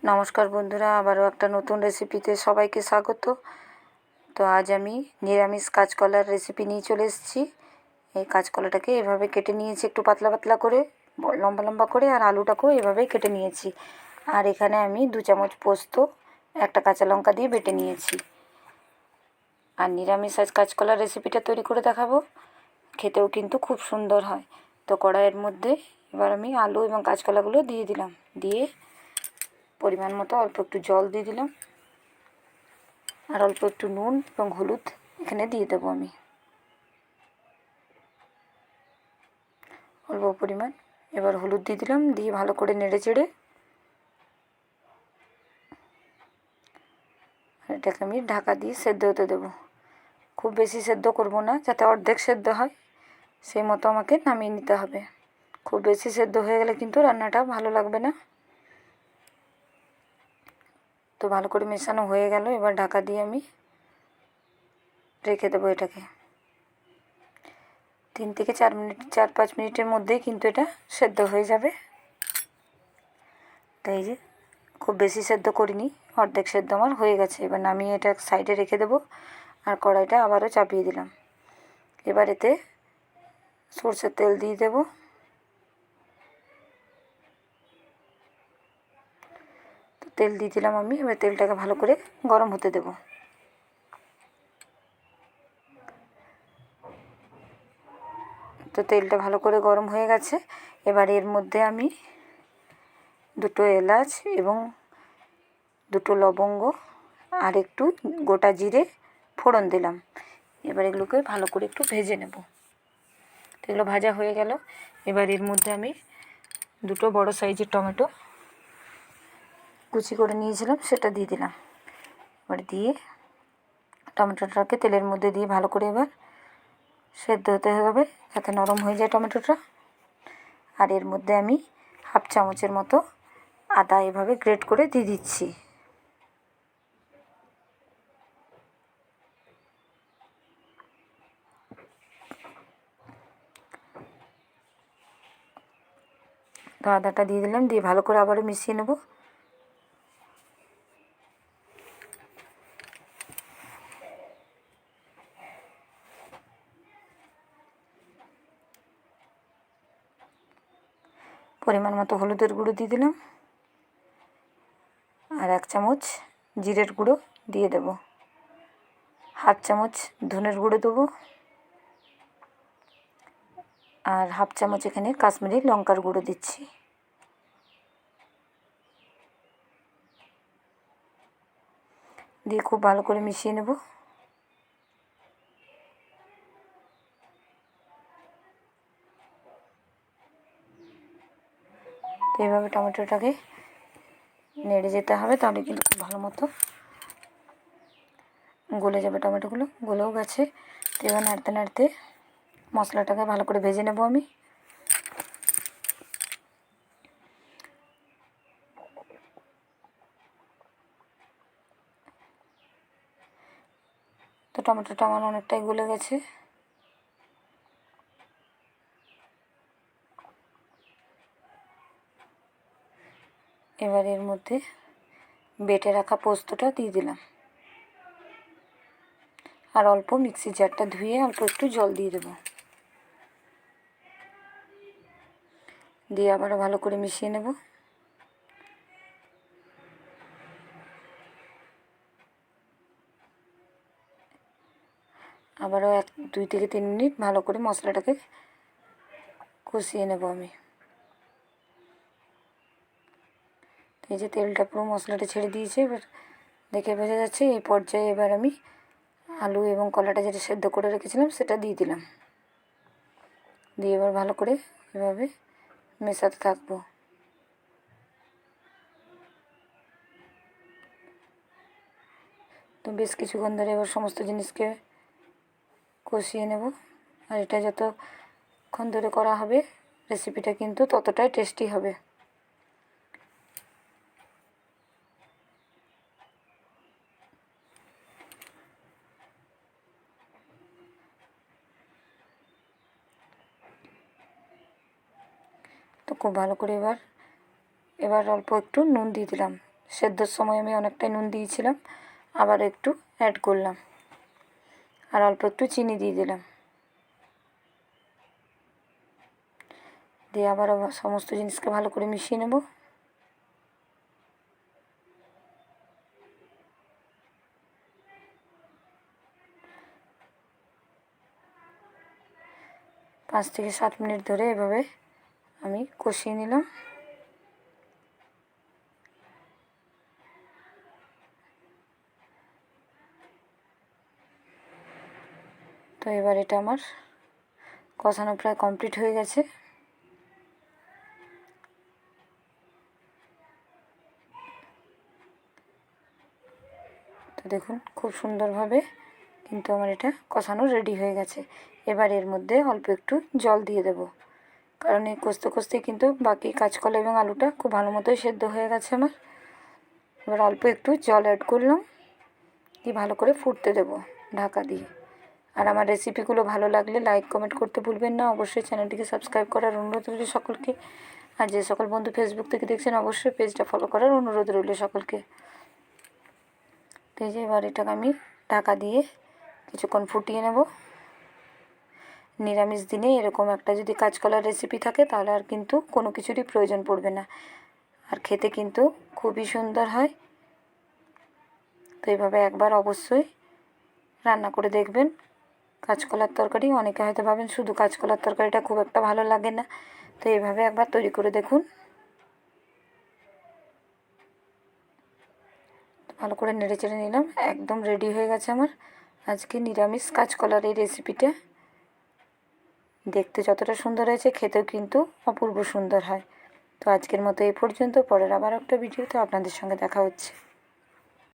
নমস্কার বন্ধুরা, আবারও একটা নতুন রেসিপিতে সবাইকে স্বাগত। তো আজ আমি নিরামিষ কাঁচকলার রেসিপি নিয়ে চলে এসেছি। এই কাঁচকলাটাকে এভাবে কেটে নিয়েছি, একটু পাতলা পাতলা করে, লম্বা লম্বা করে, আর আলুটাকেও এভাবেই কেটে নিয়েছি। আর এখানে আমি 2 চামচ পোস্ত, একটা কাঁচা লঙ্কা দিয়ে বেটে নিয়েছি। আর নিরামিষ আজ কাঁচকলার রেসিপিটা তৈরি করে দেখাবো। খেতেও কিন্তু খুব সুন্দর হয়। তো কড়াইয়ের মধ্যে এবার আমি আলু এবং কাঁচকলাগুলো দিয়ে দিলাম। দিয়ে পরিমাণ মতো অল্প একটু জল দিয়ে দিলাম, আর অল্প একটু নুন এবং হলুদ এখানে দিয়ে দেবো আমি অল্প পরিমাণ। এবার হলুদ দিয়ে দিলাম, দিয়ে ভালো করে নেড়ে চেড়ে এটাকে আমি ঢাকা দিয়ে সেদ্ধ হতে দেবো। খুব বেশি সেদ্ধ করব না, যাতে অর্ধেক সেদ্ধ হয় সেই মতো আমাকে নামিয়ে নিতে হবে। খুব বেশি সেদ্ধ হয়ে গেলে কিন্তু রান্নাটা ভালো লাগবে না। তো ভালো করে মেশানো হয়ে গেল, এবার ঢাকা দিয়ে আমি রেখে দেবো এটাকে। 3 থেকে 4 মিনিট, 4-5 মিনিটের মধ্যেই কিন্তু এটা সেদ্ধ হয়ে যাবে। তাই যে খুব বেশি সেদ্ধ করিনি, অর্ধেক সেদ্ধ আমার হয়ে গেছে। এবার নামিয়ে এটা সাইডে রেখে দেবো, আর কড়াইটা আবারও চাপিয়ে দিলাম। এবার এতে সরষের তেল দিয়ে দেবো। তো তেল দিয়ে দিলাম আমি, এবার তেলটাকে ভালো করে গরম হতে দেবো। তো তেলটা ভালো করে গরম হয়ে গেছে। এবার এর মধ্যে আমি 2টো এলাচ এবং 2টো লবঙ্গ আর একটু গোটা জিরে ফোড়ন দিলাম। এবার এগুলোকে ভালো করে একটু ভেজে নেব। তো এগুলো ভাজা হয়ে গেল। এবার এর মধ্যে আমি 2টো বড় সাইজের টমেটো কুচি করে নিয়েছিলাম, সেটা দিয়ে দিলাম। এবার দিয়ে টমেটোটাকে তেলের মধ্যে দিয়ে ভালো করে এবার সেদ্ধ হতে হবে, যাতে নরম হয়ে যায় টমেটোটা। আর এর মধ্যে আমি 1/2 চামচের মতো আদা এভাবে গ্রেট করে দিয়ে দিচ্ছি। তো আদাটা দিয়ে দিলাম, দিয়ে ভালো করে আবারও মিশিয়ে নেব। পরিমাণ মতো হলুদের গুঁড়ো দিয়ে দিলাম, আর 1 চামচ জিরের গুঁড়ো দিয়ে দেব, 1/2 চামচ ধনের গুঁড়ো দেবো, আর 1/2 চামচ এখানে কাশ্মীরি লঙ্কার গুঁড়ো দিচ্ছি। দিয়ে খুব ভালো করে মিশিয়ে নেব। তো এইভাবে টমেটোটাকে নেড়ে যেতে হবে, তাহলে কিন্তু খুব ভালো মতো গলে যাবে। টমেটোগুলো গলেও গেছে। তো এবার নাড়তে নাড়তে মশলাটাকে ভালো করে ভেজে নেব আমি। তো টমেটোটা আমার অনেকটাই গলে গেছে। এবার এর মধ্যে বেটে রাখা পোস্তটা দিয়ে দিলাম, আর অল্প মিক্সি জারটা ধুয়ে অল্প একটু জল দিয়ে দেবো। দিয়ে আবারও ভালো করে মিশিয়ে নেব। আবারও 2 থেকে 3 মিনিট ভালো করে মশলাটাকে কষিয়ে নেব আমি। এই যে তেলটা পুরো মশলাটা ছেড়ে দিয়েছে, এবার দেখে বোঝা যাচ্ছে। এই পর্যায়ে এবার আমি আলু এবং কলাটা যেটা সেদ্ধ করে রেখেছিলাম সেটা দিয়ে দিলাম। দিয়ে এবার ভালো করে এভাবে মেশাতে থাকবো। তো বেশ কিছুক্ষণ ধরে এবার সমস্ত জিনিসকে কষিয়ে নেব। আর এটা যতক্ষণ ধরে করা হবে রেসিপিটা কিন্তু ততটাই টেস্টি হবে। তো খুব ভালো করে এবার অল্প একটু নুন দিয়ে দিলাম, সেদ্ধর সময় আমি অনেকটাই নুন দিয়েছিলাম, আবার একটু অ্যাড করলাম আর অল্প একটু চিনি দিয়ে দিলাম। দিয়ে আবার সমস্ত জিনিসকে ভালো করে মিশিয়ে নেব। পাঁচ থেকে 7 মিনিট ধরে এভাবে আমি কষিয়ে নিলাম। তো এবার এটা আমার কষানো প্রায় কমপ্লিট হয়ে গেছে। তো দেখুন খুব সুন্দরভাবে কিন্তু আমার এটা কষানো রেডি হয়ে গেছে। এবার এর মধ্যে অল্প একটু জল দিয়ে দেব, কারণ এই কষতে কষতে কিন্তু বাকি কাঁচকলা এবং আলুটা খুব ভালো মতোই সেদ্ধ হয়ে গেছে আমার। এবার অল্প একটু জল অ্যাড করলাম, দিয়ে ভালো করে ফুটতে দেব ঢাকা দিয়ে। আর আমার রেসিপিগুলো ভালো লাগলে লাইক কমেন্ট করতে ভুলবেন না। অবশ্যই চ্যানেলটিকে সাবস্ক্রাইব করার অনুরোধ রইল সকলকে। আর যে সকল বন্ধু ফেসবুক থেকে দেখছেন অবশ্যই পেজটা ফলো করার অনুরোধ রইল সকলকে। তো এই যে এবার এটাকে আমি ঢাকা দিয়ে কিছুক্ষণ ফুটিয়ে নেব। নিরামিষ দিনে এরকম একটা যদি কাঁচকলার রেসিপি থাকে তাহলে আর কিন্তু কোনো কিছুরই প্রয়োজন পড়বে না, আর খেতে কিন্তু খুবই সুন্দর হয়। তো এইভাবে একবার অবশ্যই রান্না করে দেখবেন। কাঁচকলার তরকারি অনেকে হয়তো ভাবেন শুধু কাঁচকলার তরকারিটা খুব একটা ভালো লাগে না, তো এইভাবে একবার তৈরি করে দেখুন। ভালো করে নেড়ে চেড়ে নিলাম, একদম রেডি হয়ে গেছে আমার আজকে নিরামিষ কাঁচকলার এই রেসিপিটা। দেখতে যতটা সুন্দর হয়েছে খেতেও কিন্তু অপূর্ব সুন্দর হয়। তো আজকের মতো এই পর্যন্ত, পরের আবার একটা ভিডিওতে আপনাদের সঙ্গে দেখা হচ্ছে।